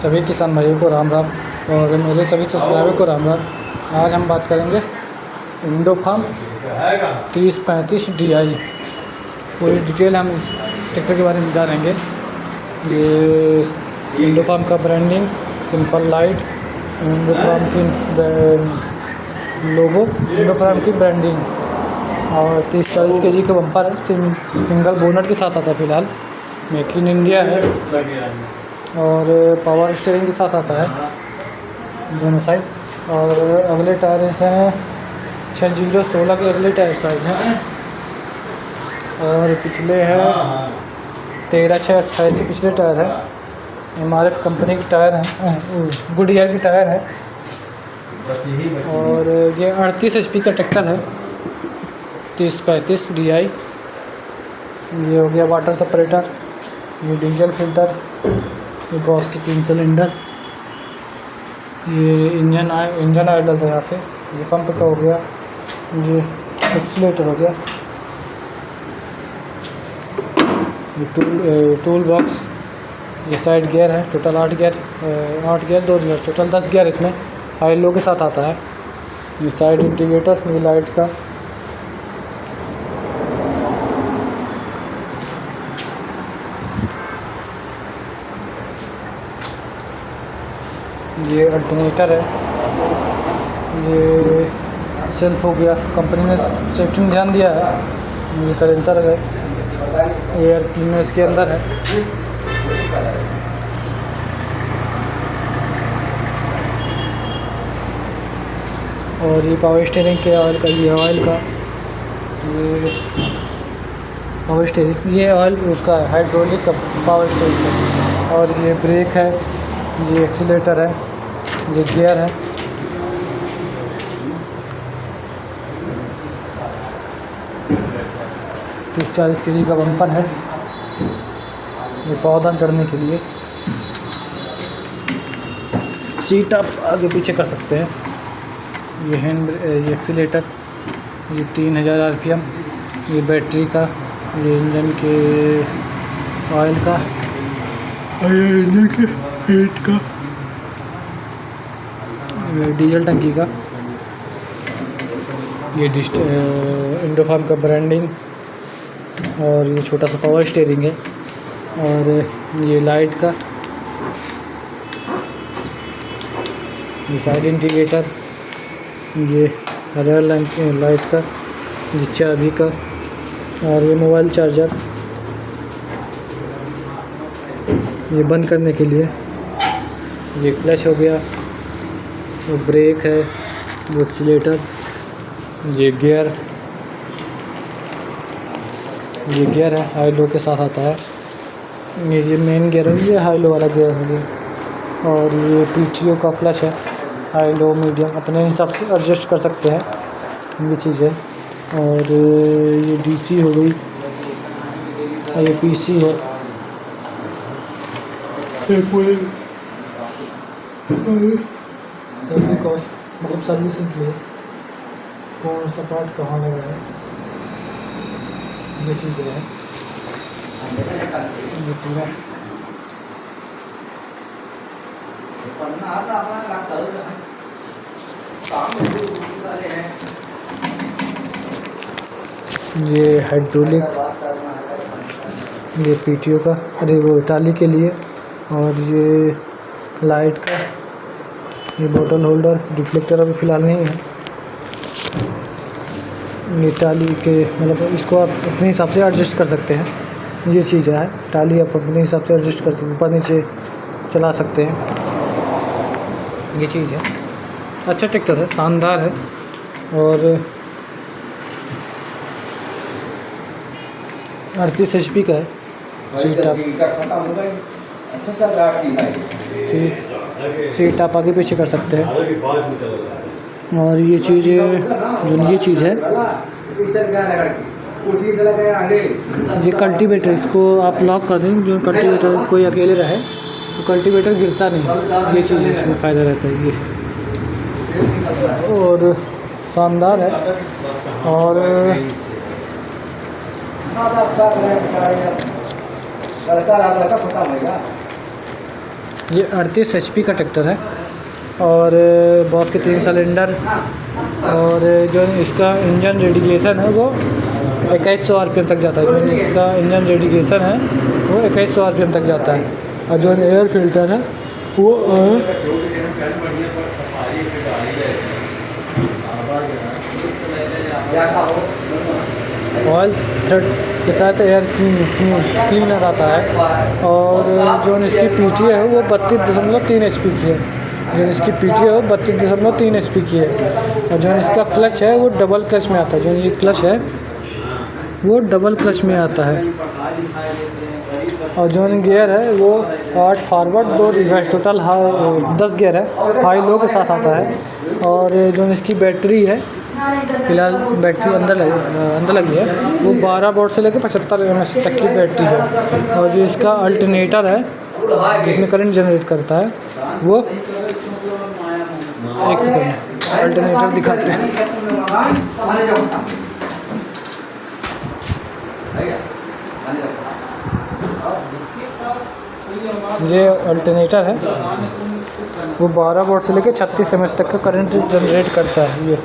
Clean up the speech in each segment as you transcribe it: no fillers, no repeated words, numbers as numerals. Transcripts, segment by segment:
सभी किसान भाइयों को राम राम और मेरे सभी सब्सक्राइबर को राम राम। आज हम बात करेंगे इंडोफार्म 3035 DI। पूरी डिटेल हम इस ट्रैक्टर के बारे में जानेंगे। ये इंडोफार्म का ब्रांडिंग, सिंपल लाइट, इंडोफार्म की लोगो, इंडोफार्म की ब्रांडिंग और 30-40 kg का बम्पर है। सिंगल बोनट के साथ आता है। फिलहाल मेक इन इंडिया है और पावर स्टीयरिंग के साथ आता है दोनों साइड। और अगले टायर हैं 6016 के अगले टायर साइड हैं और पिछले है 13/6/28 पिछले टायर है। MRF कंपनी के टायर हैं, गुडियर के टायर है। और ये 38 HP का ट्रैक्टर है 3035 DI। ये हो गया वाटर सेपरेटर, ये डीजल फिल्टर, ये बॉस की 3 सिलेंडर, ये इंजन ऑयल डलता है यहाँ से। ये पंप का हो गया, ये एक्सीलेटर हो गया, ये टूल बॉक्स, ये साइड गियर है। Total 8 gear 2 gear, total 10 gear इसमें हाइलो के साथ आता है। ये साइड इंडिकेटर, ये लाइट का, ये अल्टरनेटर है, ये सेल्फ हो गया। कंपनी ने सेफ्टी में ध्यान दिया है। ये साइलेंसर है, एयर क्लीनर इसके अंदर है। और ये पावर स्टीयरिंग के ऑयल का, ये ऑयल का, ये पावर स्टीयरिंग, ये ऑयल उसका है हाइड्रोलिक का पावर स्टीयरिंग का। और ये ब्रेक है, ये एक्सीलेटर है, ये गियर है। तो 40 kg का बम्पर है। ये पौधा चढ़ने के लिए सीट आप आगे पीछे कर सकते हैं। ये ये एक्सीलेटर, ये 3000 RPM, ये बैटरी का, ये इंजन के ऑयल का, ये इंजन के हीट का, ये डीजल टंकी का, ये इंडोफार्म का ब्रांडिंग और ये छोटा सा पावर स्टीयरिंग है। और ये लाइट का, ये साइड इंडिकेटर, ये रेयर लाइट का, ये चाबी का, और ये मोबाइल चार्जर, ये बंद करने के लिए, ये क्लच हो गया, वो ब्रेक है, वो एक्सीलेटर, ये गियर है, हाई लो के साथ आता है। ये मेन गियर है, ये हाई लो वाला गियर है ये। और ये PTO का क्लच है, हाई लो मीडियम अपने हिसाब से एडजस्ट कर सकते हैं, ये चीज़ है। और ये DC हो गई, ये PC है, सर्विस कॉस्ट मतलब सर्विसिंग के लिए कौन सा पार्ट कहाँ लगा है, ये चीज़ है। ये पूरा ये हाइड्रोलिक, ये PTO का, अरे वो टाली के लिए। और ये लाइट का, ये बोतल होल्डर, डिफ्लेक्टर अभी फ़िलहाल नहीं है। ये टाली के मतलब इसको आप अपने हिसाब से एडजस्ट कर सकते हैं, ये चीज़ है। टाली आप अपने हिसाब से एडजस्ट कर सकते हैं, ऊपर नीचे चला सकते हैं, ये चीज़ है। अच्छा ट्रैक्टर है, शानदार है। और 38 HP का है। सीट आप आगे पीछे कर सकते हैं। और ये चीज़ है, ये कल्टीवेटर, इसको आप लॉक कर दें। जो कल्टीवेटर कोई अकेले रहे तो कल्टीवेटर गिरता नहीं, ये चीज़ इसमें फ़ायदा रहता है ये। और शानदार है। और ये 38 HP का ट्रैक्टर है और बॉस के 3 सिलेंडर और जो इसका इंजन रेडिएशन है वो 2100 RPM तक जाता है। जो इसका इंजन रेडिएशन है वो 2100 RPM तक जाता है और जो एयर फिल्टर है वो ऑयल थ्रेड के साथ एयर क्लीनर आता है और जो इसकी पीटी है वो 32.3 HP की है। जो इसकी पीटी है वो 32.3 HP की है और जो इसका क्लच है वो डबल क्लच में आता है। जो ये क्लच है वो डबल क्लच में आता है और जो गियर है वो 8 फॉरवर्ड 2 रिवर्स, टोटल 10 गियर है, हाई लो के साथ आता है। और जो इसकी बैटरी है, फिलहाल बैटरी अंदर लगी है, वो 12 वोल्ट से लेकर 75 mAh तक की बैटरी है। और जो इसका अल्टरनेटर है जिसमें करंट जनरेट करता है वो, एक सेकंड अल्टरनेटर दिखाते हैं। ये अल्टरनेटर है वो 12 वोल्ट से लेकर 36 mAh तक का करंट जनरेट करता है ये।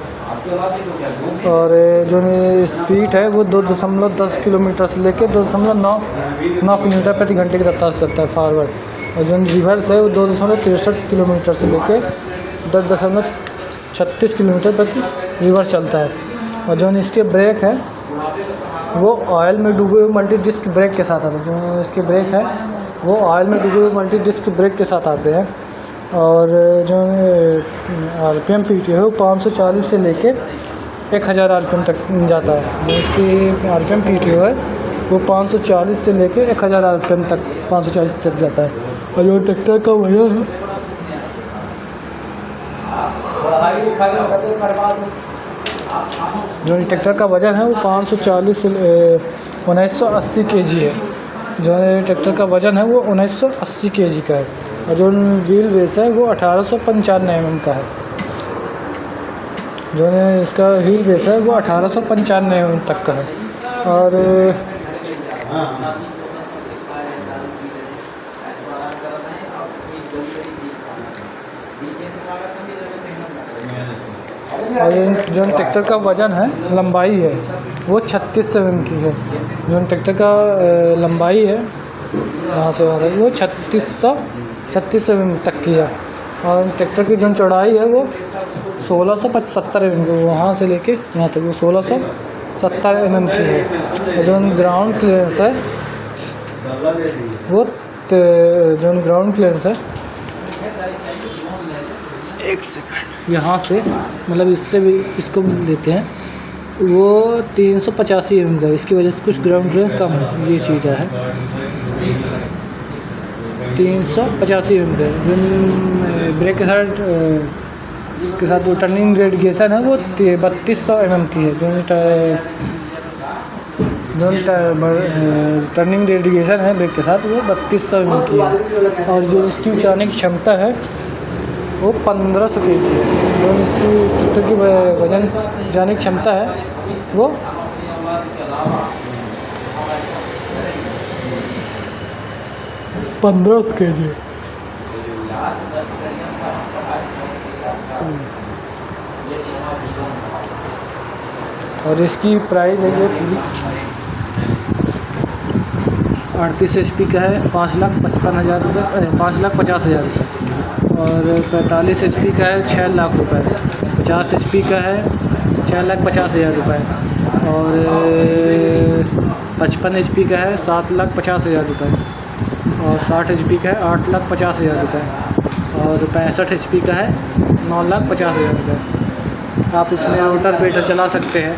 और जो स्पीड है वो 2.10 किलोमीटर से लेकर 2.9 किलोमीटर प्रति घंटे की रफ्तार से चलता है फॉरवर्ड। और जो रिवर्स है वो 2.63 किलोमीटर से लेकर 10.36 किलोमीटर प्रति रिवर्स चलता है। और जो इसके ब्रेक है वो ऑयल में डूबे हुए मल्टी डिस्क ब्रेक के साथ आते हैं। जो इसके ब्रेक है वो ऑयल में डूबे हुए मल्टी डिस्क ब्रेक के साथ आते हैं। और जो RPM पीटी है वो 540 से लेके 1000 RPM तक जाता है। जो इसकी RPM पीटी है वो 540 से लेके 1000 RPM तक 540 तक जाता है। और जो ट्रैक्टर का वजन है जो ट्रैक्टर का वजन है वो 540 से 1980 kg है। जो ट्रैक्टर का वजन है वो 1980 kg का है। और जो व्हील बेस है वो 1895 mm का है। जो इसका व्हील बेस है वो 1895 mm तक का है। और जो ट्रैक्टर का वजन है, लंबाई है वो 36 mm की है। जो ट्रैक्टर का लंबाई है यहाँ से वहाँ तक वो 36 mm तक की है। और ट्रैक्टर की जो चौड़ाई है वो 1670 mm की, वहाँ से लेके यहाँ तक वो 1670 mm की है। और जो ग्राउंड क्लियरेंस है वो जो ग्राउंड क्लियरेंस है, एक सेकंड, यहाँ से मतलब इससे भी इसको लेते हैं वो 385 mm का है। इसकी वजह से कुछ ग्राउंड क्लियरेंस कम है, ये चीज़ है 385 mm का। जो ब्रेक के साथ जो टर्निंग रेडिएशन है वो 3200 mm की है। जो टर्निंग रेडिएशन है ब्रेक के साथ वो 3200 mm की है। और जो इसकी ऊंचाने की क्षमता है वो 1500 kg है। जो इसकी ट्रैक्टर की वजन जाने की क्षमता है वो 1500 kg है। और इसकी प्राइस है ये पूरी 38 HP का है, 5,55,000 रुपये, 5,50,000 रुपये। और 45 HP का है 6 लाख रुपए, 50 HP का है 6,50,000 रुपये। और 55 HP का है 7,50,000 रुपये। और 60 HP का है 8,50,000 रुपये। और 65 HP का है 9,50,000 रुपये। आप इसमें रोटावेटर चला सकते हैं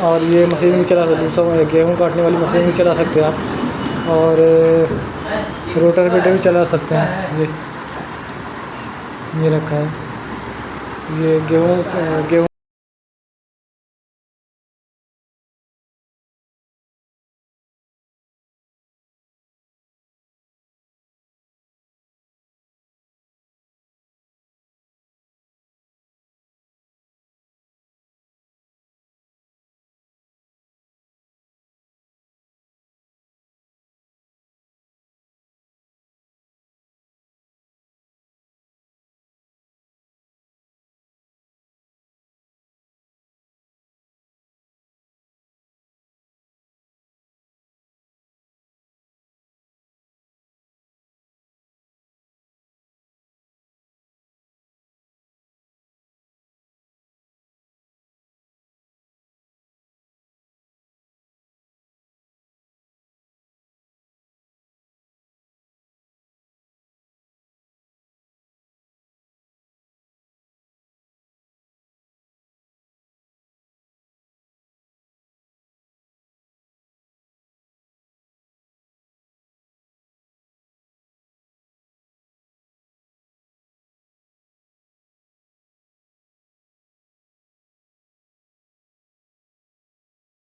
और ये मशीन भी चला सकते हैं, गेहूँ काटने वाली मशीन भी चला सकते हैं आप। और रोटावेटर भी चला सकते हैं। ये रखा है, ये गेहूँ